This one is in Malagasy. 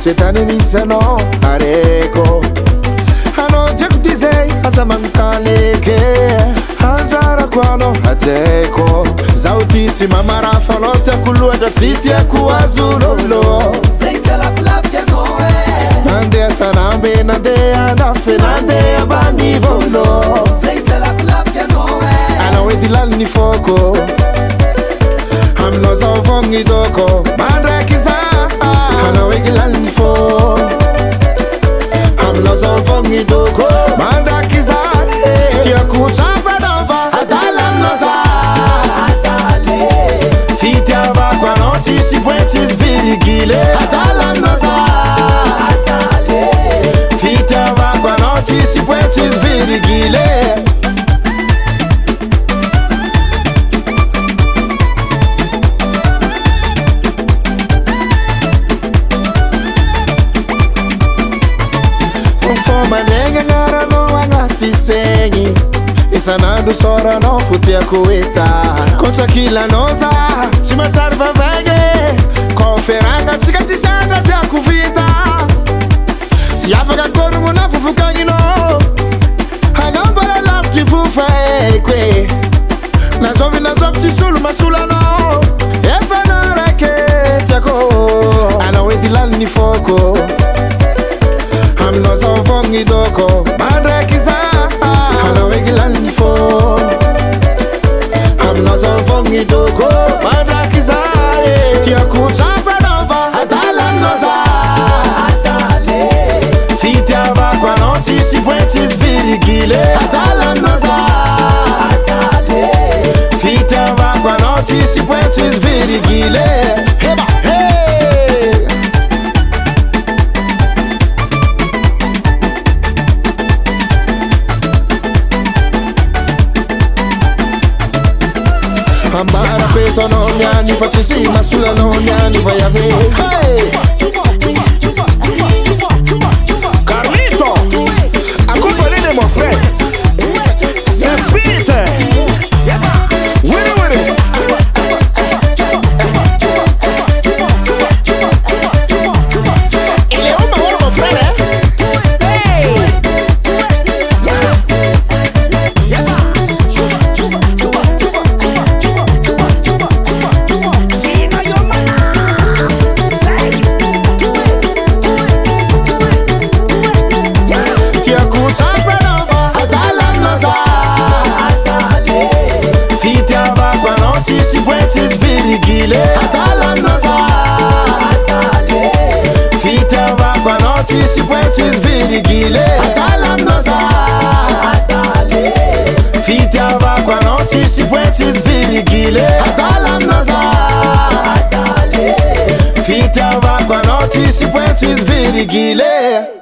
Shetani misano areko Ano tekutizei asamantaleke Hanjara kwano ateko Zautisi mamara falote kuluada siti ya kuwazulolo Zeitela kulafja koe Nande atanambe, nande anafe, nande abani volo Zeitela kulafja koe Ana wedilal ni foko Hamno zavongi doko Mandra kiza Ana wedilal ni foko Hamno zavongi doko Mandra kiza Tia kuchapa nova Adalam noza Adale Fiti ava kwa nochi si puentis virigile Adalam noza Adale Fiti ava kwa nochi si puentis virigile Manenga ngara no angati sengi Isanadu sora no futia kuita Koncha kila noza Chima tarva venge Konferanga sika sisanda tia kuvita Siyafaga koru muna fufuka ngino Hanambara lafti fufa ekwe Nazovi nazopti sulu masula no Efana raketako Ana wedilal ni foko Hamno zavongi doko Mandra kiza Hana wegilal ni fo Hamno zavongi doko Mandra kiza Tia kuchapa nova Adalam noza Adale Fiti ava kwa nochi si puentis virigile Adalam noza Adale Fiti ava kwa nochi si puentis virigile Heba, hey! Ambara peto no nyani facisi masula no nyani vaya ve hey Carlito accompagnez mon frère Pete Wiri Il est où mon frère hey Adalam noza Adale Fiti ava kwa nochi si puentis virigile Adalam noza Adale Fiti ava kwa nochi si puentis virigile Adalam noza Adale Fiti ava kwa nochi si puentis virigile